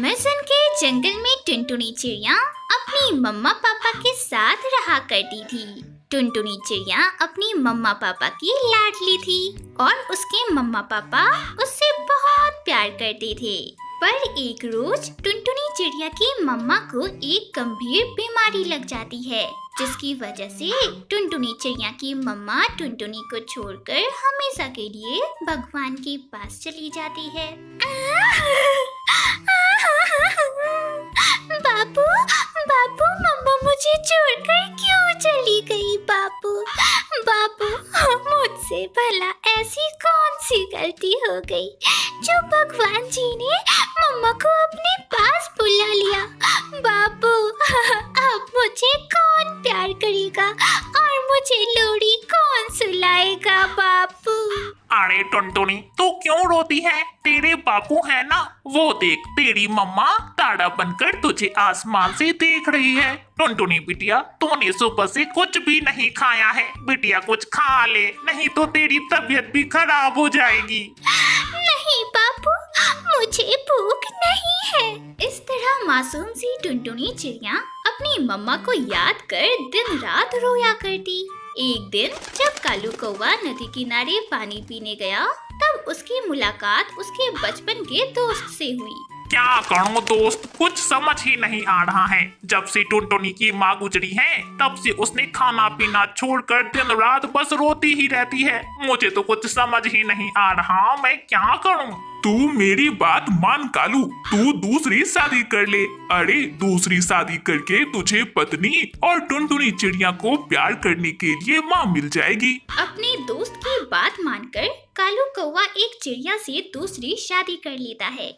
Amazon के जंगल में टुनटुनी चिड़िया अपनी मम्मा पापा के साथ रहा करती थी। टुनटुनी चिड़िया अपनी मम्मा पापा की लाडली थी और उसके मम्मा पापा उससे बहुत प्यार करते थे। पर एक रोज टुनटुनी चिड़िया की मम्मा को एक गंभीर बीमारी लग जाती है, जिसकी वजह से टुनटुनी चिड़िया की मम्मा टुनटुनी को छोड़कर हमेशा के लिए भगवान के पास चली जाती है। बापू, बापू, मम्मा मुझे छोड़कर क्यों चली गई? बापू, बापू, मुझसे भला ऐसी कौन सी गलती हो गई जो भगवान जी ने मम्मा को अपने पास बुला लिया? बापू, अब मुझे कौन प्यार करेगा और मुझे लोरी कौन सुलाएगा? बापू। अरे टुनटुनी, तू क्यों रोती है? तेरे बापू है ना, वो देख तेरी मम्मा तारा बनकर तुझे आसमान से देख रही है। टुनटुनी बिटिया, तूने सुबह से कुछ भी नहीं खाया है। बिटिया कुछ खा ले, नहीं तो तेरी तबीयत भी खराब हो जाएगी। नहीं बापू, मुझे भूख नहीं है। इस तरह मासूम सी टुनटुनी चिड़िया अपनी मम्मा को याद कर दिन रात रोया करती। एक दिन जब कालू कौवा नदी किनारे पानी पीने गया, तब उसकी मुलाकात उसके बचपन के दोस्त से हुई। क्या करूं दोस्त, कुछ समझ ही नहीं आ रहा है। जब से टुनटुनी की माँ गुजरी है, तब से उसने खाना पीना छोड़कर दिन रात बस रोती ही रहती है। मुझे तो कुछ समझ ही नहीं आ रहा, मैं क्या करूं? तू मेरी बात मान कालू, तू दूसरी शादी कर ले। अरे दूसरी शादी करके तुझे पत्नी और टुनटुनी चिड़िया को प्यार करने के लिए माँ मिल जाएगी। अपने दोस्त की बात मानकर कालू कौवा एक चिड़िया से दूसरी शादी कर लेता है।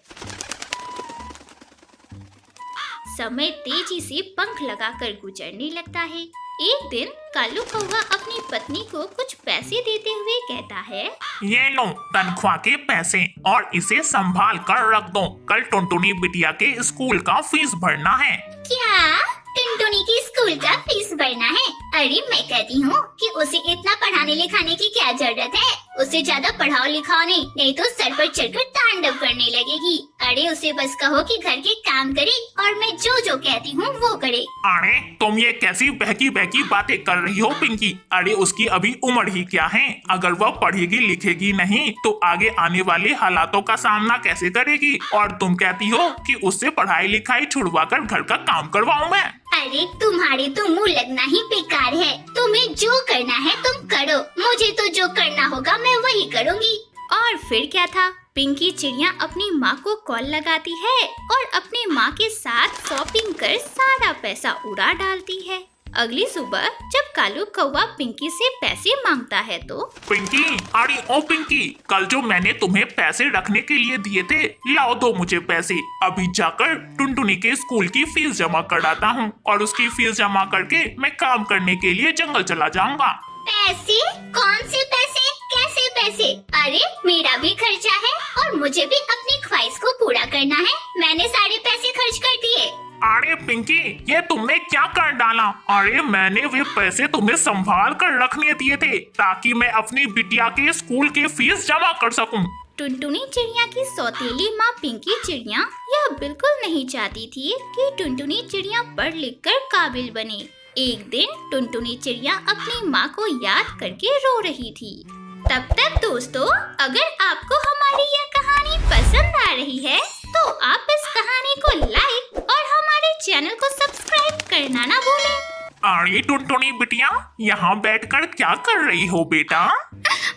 समय तेजी से पंख लगाकर गुजरने लगता है। एक दिन कालू कौवा अपनी पत्नी को कुछ पैसे देते हुए कहता है, ये लो तनख्वाह के पैसे और इसे संभाल कर रख दो। कल टुनटुनी बिटिया के स्कूल का फीस भरना है। क्या टुनटुनी की स्कूल का फीस भरना है? अरे मैं कहती हूँ कि उसे इतना पढ़ाने लिखाने की क्या जरूरत है? उसे ज्यादा पढ़ाओ लिखाओ नहीं तो सर पर चढ़कर तांडव करने लगेगी। अरे उसे बस कहो कि घर के काम करे और मैं जो जो कहती हूँ वो करे। अरे तुम ये कैसी बहकी बहकी बातें कर रही हो पिंकी? अरे उसकी अभी उम्र ही क्या है? अगर वह पढ़ेगी लिखेगी नहीं तो आगे आने वाले हालातों का सामना कैसे करेगी? और तुम कहती हो कि उससे पढ़ाई लिखाई छुड़वा कर घर का काम करवाऊँ मैं? अरे तुम्हारे तो मुँह लगना ही बेकार है। तुम्हें जो करना है तुम करो, मुझे तो जो करना होगा मैं वही करूँगी। और फिर क्या था, पिंकी चिड़िया अपनी माँ को कॉल लगाती है और अपनी माँ के साथ शॉपिंग कर सारा पैसा उड़ा डालती है। अगली सुबह जब कालू कौवा पिंकी से पैसे मांगता है तो पिंकी, अरे ओ पिंकी, कल जो मैंने तुम्हें पैसे रखने के लिए दिए थे, लाओ दो मुझे पैसे। अभी जाकर टुनटुनी के स्कूल की फीस जमा कराता हूँ और उसकी फीस जमा करके मैं काम करने के लिए जंगल चला जाऊंगा। पैसे? कौन से पैसे? कैसे पैसे? अरे मेरा भी खर्चा है और मुझे भी अपनी ख्वाहिश को पूरा करना है। मैंने सारे पैसे खर्च कर दिए। अरे पिंकी, ये तुमने क्या कर डाला? अरे मैंने वे पैसे तुम्हें संभाल कर रखने दिए थे ताकि मैं अपनी बिटिया के स्कूल की फीस जमा कर सकूं। टुनटुनी चिड़िया की सौतेली माँ पिंकी चिड़िया यह बिल्कुल नहीं चाहती थी कि टुनटुनी चिड़िया पढ़ लिख कर काबिल बने। एक दिन टुनटुनी चिड़िया अपनी माँ को याद करके रो रही थी। तब तक दोस्तों, अगर आपको हमारी यह कहानी पसंद आ रही है तो आप इस कहानी को लाइक और हमारे चैनल को सब्सक्राइब करना ना भूलें। अरे टुनटुनी बिटिया, यहाँ बैठकर क्या कर रही हो बेटा?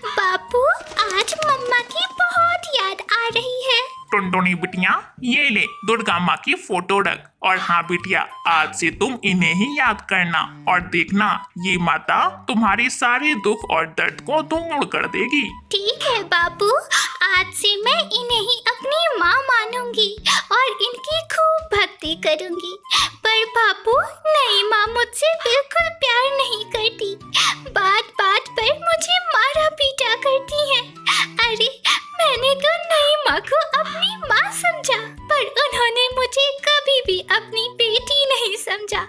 बापू, आज मम्मा की बहुत याद आ रही है। टुनटुनी बिटिया, ये ले दुर्गा माँ की फोटो रख। और हाँ बिटिया, आज से तुम इन्हें ही याद करना और देखना ये माता तुम्हारे सारे दुख और दर्द को दूर कर देगी। ठीक है बापू, आज से मैं इन्हें ही अपनी माँ मानूंगी और इनकी खूब भक्ति करूंगी। पर बापू, नई माँ मुझसे बिल्कुल प्यार नहीं करती। बात बात पर मुझे मारा पीटा करती है। अरे मैंने तो नई माँ को अपनी माँ समझा, पर उन्होंने मुझे कभी भी अपनी बेटी नहीं समझा।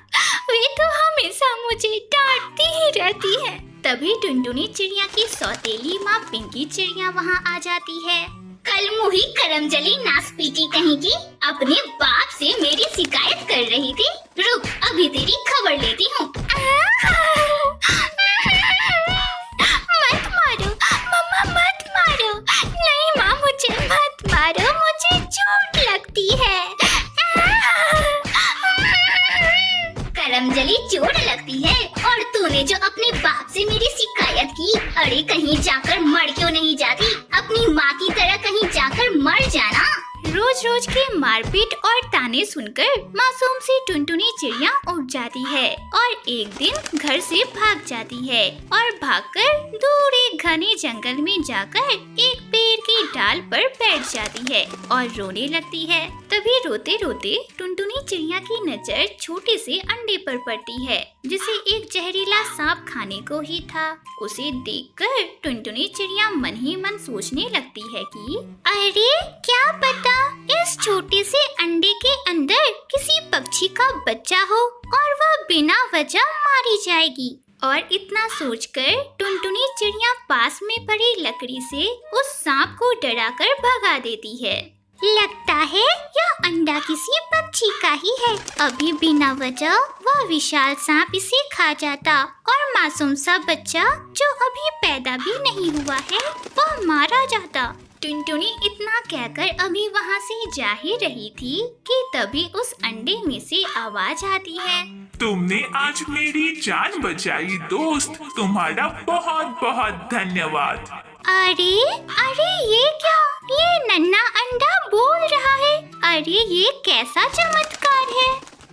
वे तो हमेशा मुझे डांटती ही रहती है। तभी टुनटुनी चिड़िया की सौतेली माँ पिंकी चिड़िया वहाँ आ जाती है। कलमुही करमजली नासपीटी कहीं की अपने बाप से मेरी शिकायत कर रही थी। रुक, अभी तेरी खबर लेती हूँ। मत मारो मम्मा, मत मारो। नहीं माँ, मुझे मत मारो, मुझे चोट लगती है। करमजली, चोट लगती है? और तूने जो अपने बाप से मेरी शिकायत की, अरे कहीं जाकर मर क्यों नहीं जाती? अपनी माँ की तरह कहीं जाकर मर जाना। रोज रोज की मारपीट और ताने सुनकर मासूम सी टुनटुनी चिड़िया उठ जाती है और एक दिन घर से भाग जाती है और भागकर दूर एक घने जंगल में जाकर एक पेड़ की डाल पर बैठ जाती है और रोने लगती है। तभी रोते रोते टुनटुनी चिड़िया की नजर छोटे से अंडे पर पड़ती है जिसे एक जहरीला सांप खाने को ही था। उसे देखकर टुनटुनी चिड़िया मन ही मन सोचने लगती है कि अरे क्या पता इस छोटे से अंडे के अंदर किसी पक्षी का बच्चा हो और वह बिना वजह मारी जाएगी। और इतना सोचकर टुनटुनी चिड़िया पास में पड़ी लकड़ी से उस सांप को डराकर भगा देती है। लगता है यह अंडा किसी पक्षी का ही है। अभी बिना वजह वह विशाल सांप इसे खा जाता और मासूम सा बच्चा जो अभी पैदा भी नहीं हुआ है वह मारा जाता। टुनटुनी इतना कहकर अभी वहाँ से जा ही रही थी कि तभी उस अंडे में से आवाज आती है। तुमने आज मेरी जान बचाई दोस्त, तुम्हारा बहुत बहुत धन्यवाद। अरे अरे ये क्या? ये नन्हा अंडा बोल रहा है। अरे ये कैसा चमत्कार है?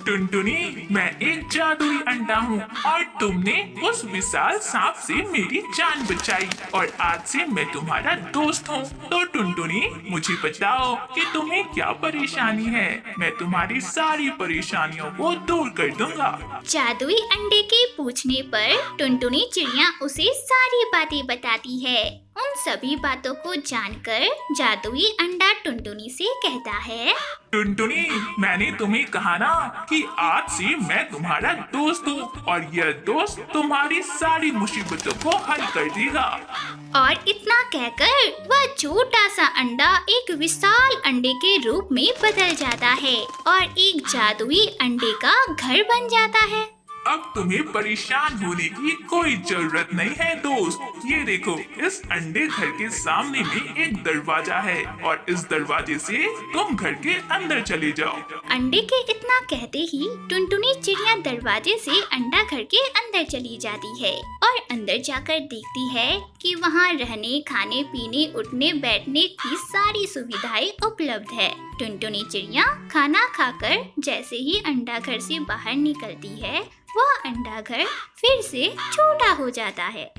टुनटुनी, मैं एक जादुई अंडा हूँ और तुमने उस विशाल सांप से मेरी जान बचाई और आज से मैं तुम्हारा दोस्त हूँ। तो टुनटुनी, मुझे बताओ कि तुम्हें क्या परेशानी है। मैं तुम्हारी सारी परेशानियों को दूर कर दूंगा। जादुई अंडे के पूछने पर टुनटुनी चिड़िया उसे सारी बातें बताती है। उन सभी बातों को जानकर जादुई अंडा टुनटुनी से कहता है, टुनटुनी, मैंने तुम्हें कहा ना कि आज से मैं तुम्हारा दोस्त हूँ और यह दोस्त तुम्हारी सारी मुसीबतों को हल कर देगा। और इतना कहकर वह छोटा सा अंडा एक विशाल अंडे के रूप में बदल जाता है और एक जादुई अंडे का घर बन जाता है। अब तुम्हें परेशान होने की कोई जरूरत नहीं है दोस्त। ये देखो, इस अंडे घर के सामने में एक दरवाजा है और इस दरवाजे से तुम घर के अंदर चले जाओ। अंडे के इतना कहते ही टुनटुनी चिड़िया दरवाजे से अंडा घर के अंदर चली जाती है और अंदर जाकर देखती है कि वहाँ रहने, खाने, पीने, उठने, बैठने की सारी सुविधाएं उपलब्ध है। टुनटुनी चिड़िया खाना खाकर जैसे ही अंडा घर से बाहर निकलती है वह अंडा घर फिर से छोटा हो जाता है।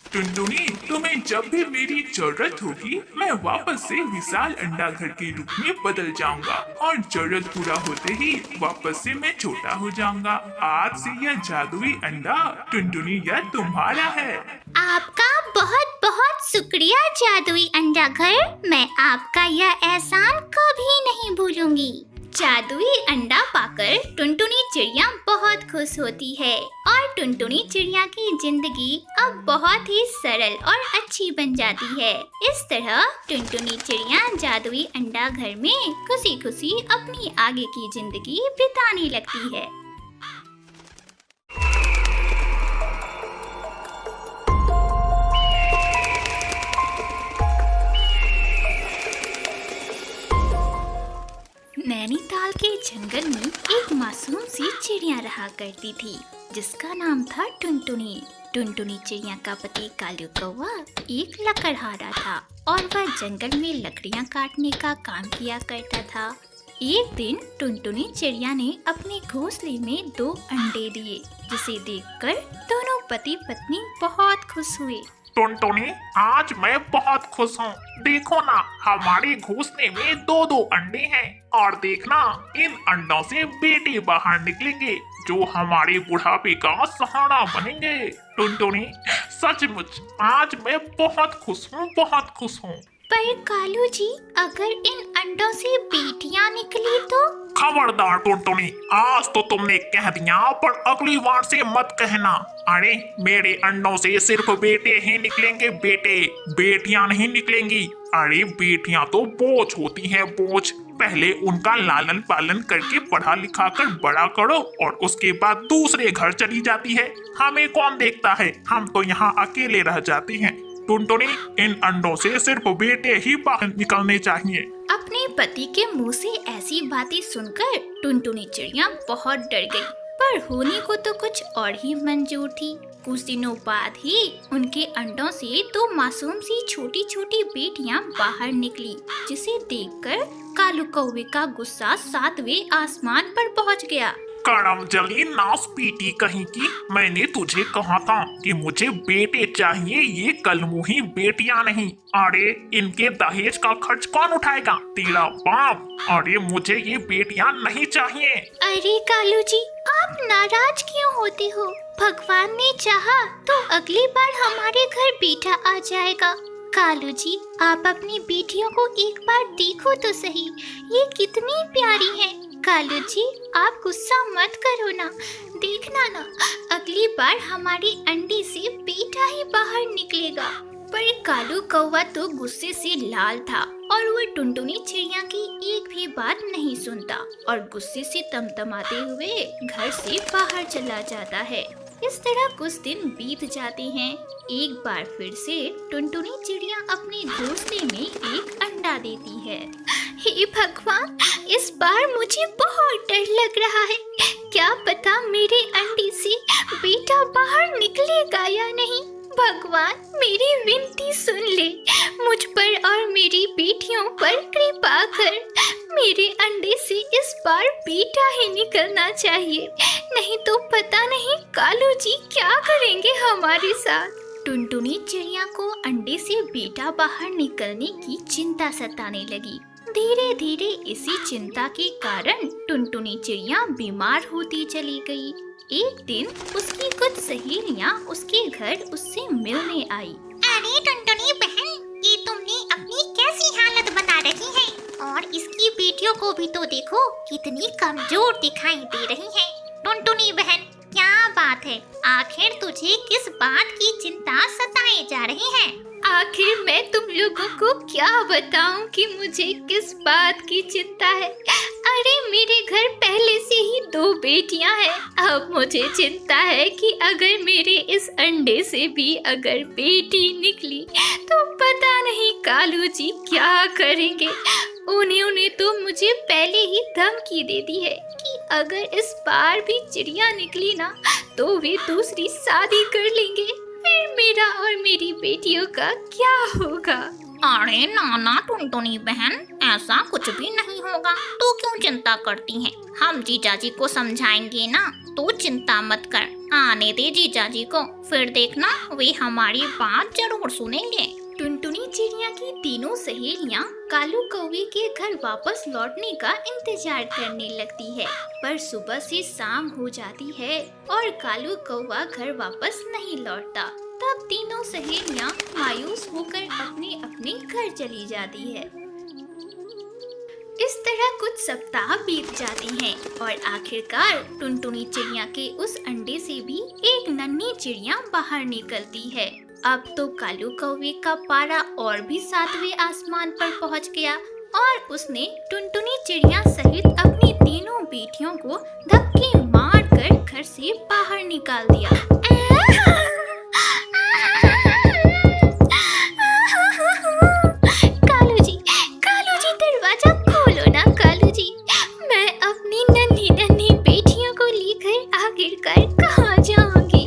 टुनटुनी, तुम्हें जब भी मेरी जरूरत होगी मैं वापस से विशाल अंडा घर के रूप में बदल जाऊंगा और जरूरत पूरा होते ही वापस से मैं छोटा हो जाऊंगा। आज से यह जादुई अंडा टुनटुनी यह तुम्हारा है। आपका बहुत बहुत शुक्रिया जादुई अंडा घर। मैं आपका यह एहसान कभी नहीं भूलूंगी। जादुई अंडा पाकर टुनटुनी चिड़िया बहुत खुश होती है और टुनटुनी चिड़िया की जिंदगी अब बहुत ही सरल और अच्छी बन जाती है। इस तरह टुनटुनी चिड़िया जादुई अंडा घर में खुशी खुशी अपनी आगे की जिंदगी बिताने लगती है। नैनीताल के जंगल में एक मासूम सी चिड़िया रहा करती थी जिसका नाम था टुनटुनी। टुनटुनी चिड़िया का पति कालू कौवा एक लकड़हारा था और वह जंगल में लकड़ियां काटने का काम किया करता था। एक दिन टुनटुनी चिड़िया ने अपने घोंसले में 2 अंडे दिए जिसे देखकर दोनों पति पत्नी बहुत खुश हुए। टुनटुनी, आज मैं बहुत खुश हूँ। देखो ना, हमारे घोंसले में 2 अंडे हैं और देखना इन अंडों से बेटे बाहर निकलेंगे जो हमारे बुढ़ापे का सहारा बनेंगे। टुनटुनी, सचमुच आज मैं बहुत खुश हूँ, बहुत खुश हूँ। पर कालू जी, अगर इन अंडों से बेटियां निकली तो? खबरदार टुनटुनी, आज तो तुमने कह दिया, पर अगली बार से मत कहना। अरे मेरे अंडों से सिर्फ बेटे ही निकलेंगे, बेटे, बेटियां नहीं निकलेंगी। अरे बेटियां तो बोझ होती हैं, बोझ। पहले उनका लालन पालन करके पढ़ा लिखा कर बड़ा करो और उसके बाद दूसरे घर चली जाती है। हमें कौन देखता है, हम तो यहाँ अकेले रह जाते हैं। टुनटुनी, इन अंडों से सिर्फ बेटे ही बाहर निकलने चाहिए। अपने पति के मुंह से ऐसी बातें सुनकर टुनटुनी चिड़िया बहुत डर गई, पर होने को तो कुछ और ही मंजूर थी। कुछ दिनों बाद ही उनके अंडों से दो मासूम सी छोटी छोटी बेटियां बाहर निकली, जिसे देखकर कालू कौवे का गुस्सा सातवें आसमान पर पहुंच गया। करम जली नास पीटी कहीं की, मैंने तुझे कहा था कि मुझे बेटे चाहिए, ये कलमुही बेटियां नहीं। अरे इनके दहेज का खर्च कौन उठाएगा, तेरा बाप। अरे मुझे ये बेटियां नहीं चाहिए। अरे कालू जी, आप नाराज क्यों होते हो? भगवान ने चाहा तो अगली बार हमारे घर बेटा आ जाएगा। कालू जी, आप अपनी बेटियों को एक बार देखो तो सही, ये कितनी प्यारी हैं। कालू जी, आप गुस्सा मत करो ना, देखना ना, अगली बार हमारे अंडे से बेटा ही बाहर निकलेगा। पर कालू कौवा तो गुस्से से लाल था और वो टुनटुनी चिड़िया की एक भी बात नहीं सुनता और गुस्से से तमतमाते हुए घर से बाहर चला जाता है। इस तरह कुछ दिन बीत जाते हैं। एक बार फिर से टुनटुनी चिड़िया अपने घोंसले में एक अंडा देती है। हे भगवान, इस बार मुझे बहुत डर लग रहा है। क्या पता मेरे अंडे से बेटा बाहर निकलेगा या नहीं। भगवान, मेरी विनती सुन ले, मुझ पर और मेरी बेटियों पर कृपा कर। मेरे अंडे से इस बार बेटा ही निकलना चाहिए, नहीं तो पता नहीं कालू जी क्या करेंगे हमारे साथ। टुनटुनी चिड़िया को अंडे से बेटा बाहर निकलने की चिंता सताने लगी। धीरे धीरे इसी चिंता के कारण टुनटुनी चिड़िया बीमार होती चली गई। एक दिन उसकी कुछ सहेलियां उसके घर उससे मिलने आई। अरे टुनटुनी बहन, ये तुमने अपनी कैसी हालत बना रखी है, और इसकी बेटियों को भी तो देखो, कितनी कमजोर दिखाई दे रही हैं। टुनटुनी बहन, क्या बात है, आखिर तुझे किस बात की चिंता सताए जा रही है? आखिर मैं तुम लोगों को क्या बताऊं कि मुझे किस बात की चिंता है। अरे मेरे घर पहले से ही दो बेटियां हैं। अब मुझे चिंता है कि अगर मेरे इस अंडे से भी अगर बेटी निकली तो पता नहीं कालू जी क्या करेंगे। उन्हें तो मुझे पहले ही धमकी दे दी है कि अगर इस बार भी चिड़िया निकली ना तो वे दूसरी शादी कर लेंगे। फिर मेरा और मेरी बेटियों का क्या होगा? अरे नाना टुनटुनी बहन, ऐसा कुछ भी नहीं होगा, तू क्यों चिंता करती है? हम जीजाजी को समझाएंगे ना, तू चिंता मत कर। आने दे जीजाजी को, फिर देखना वे हमारी बात जरूर सुनेंगे। टुनटुनी चिड़िया की तीनों सहेलियां कालू कौवे के घर वापस लौटने का इंतजार करने लगती है, पर सुबह से शाम हो जाती है और कालू कौवा घर वापस नहीं लौटता। तब तीनों सहेलियां मायूस होकर अपने अपने घर चली जाती है। इस तरह कुछ सप्ताह बीत जाते हैं और आखिरकार टुनटुनी चिड़िया के उस अंडे से भी एक नन्ही चिड़िया बाहर निकलती है। अब तो कालू कौवे का पारा और भी सातवें आसमान पर पहुंच गया और उसने टुनटुनी चिड़िया सहित अपनी तीनों बेटियों को धक्के मारकर घर से बाहर निकाल दिया। कालू जी दरवाजा खोलो ना कालू जी, मैं अपनी नन्ही नन्ही बेटियों को लेकर आखिरकार कहाँ जाऊंगी?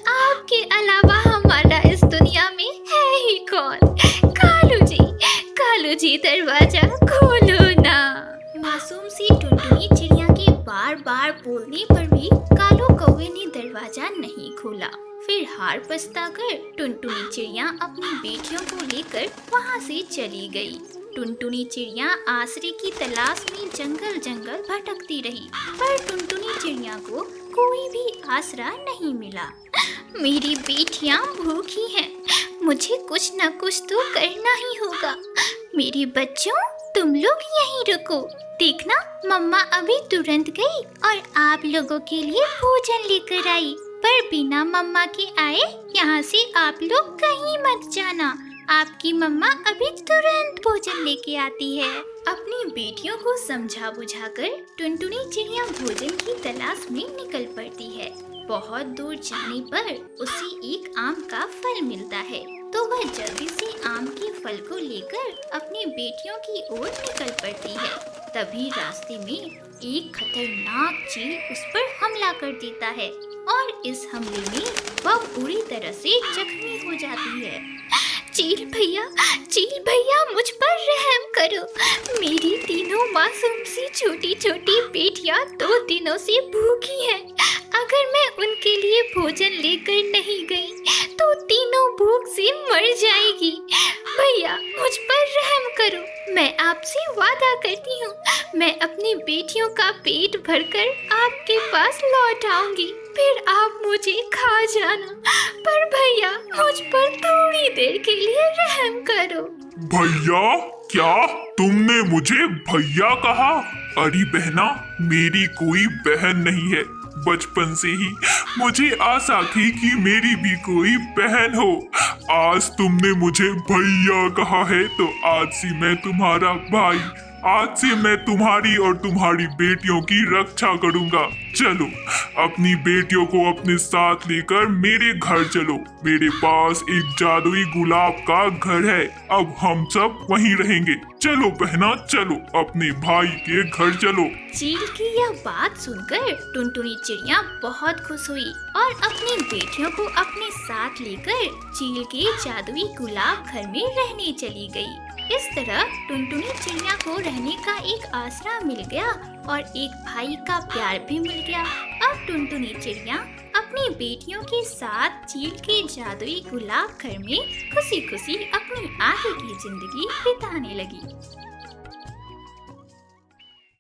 आपके अलावा हमारा इस दुनिया में है ही कौन? कालू जी दरवाजा खोलो ना। मासूम सी टुनटुनी चिड़िया के बार बार बोलने पर भी कालू कौवे ने दरवाजा नहीं खोला। फिर हार पछताकर टुनटुनी चिड़िया अपनी बेटियों को लेकर वहाँ से चली गई। टुनटुनी चिड़िया आश्रय की तलाश में जंगल जंगल भटकती रही, पर टुनटुनी चिड़िया को कोई भी आसरा नहीं मिला। मेरी बेटियां भूखी हैं, मुझे कुछ न कुछ तो करना ही होगा। मेरे बच्चों, तुम लोग यहीं रुको। देखना, मम्मा अभी तुरंत गई और आप लोगों के लिए भोजन लेकर आई। पर बिना मम्मा के आए यहाँ से आप लोग कहीं मत जाना। आपकी मम्मा अभी तुरंत भोजन लेके आती है। अपनी बेटियों को समझा बुझाकर टुनटुनी चिड़िया भोजन की तलाश में निकल पड़ती है। बहुत दूर जाने पर उसे एक आम का फल मिलता है, तो वह जल्दी से आम के फल को लेकर अपनी बेटियों की ओर निकल पड़ती है। तभी रास्ते में एक खतरनाक चील उस पर हमला कर देता है और इस हमले में वह बुरी तरह से जख्मी हो जाती है। चील भैया मुझ पर रहम करो। मेरी तीनों मासूम सी छोटी छोटी बेटियां 2 दिनों से भूखी हैं। अगर मैं उनके लिए भोजन लेकर नहीं गई तो तीनों भूख से मर जाएगी। भैया मुझ पर रहम करो। मैं आपसे वादा करती हूँ, मैं अपनी बेटियों का पेट भरकर आपके पास लौट आऊंगी, फिर आप मुझे खा जाना। पर भैया मुझ पर थोड़ी देर के लिए रहम करो। भैया? क्या तुमने मुझे भैया कहा? अरे बहना, मेरी कोई बहन नहीं है। बचपन से ही मुझे आशा थी कि मेरी भी कोई बहन हो। आज तुमने मुझे भैया कहा है तो आज से मैं तुम्हारा भाई। आज से मैं तुम्हारी और तुम्हारी बेटियों की रक्षा करूंगा। चलो, अपनी बेटियों को अपने साथ लेकर मेरे घर चलो। मेरे पास एक जादुई गुलाब का घर है, अब हम सब वहीं रहेंगे। चलो बहना, चलो अपने भाई के घर चलो। चील की यह बात सुनकर टुनटुनी चिड़िया बहुत खुश हुई और अपनी बेटियों को अपने साथ लेकर चील के जादुई गुलाब घर में रहने चली गई। इस तरह टुनटुनी चिड़िया को रहने का एक आसरा मिल गया और एक भाई का प्यार भी मिल गया। अब टुनटुनी चिड़िया अपनी बेटियों के साथ चील के जादुई गुलाब घर में खुशी खुशी अपनी आगे की जिंदगी बिताने लगी।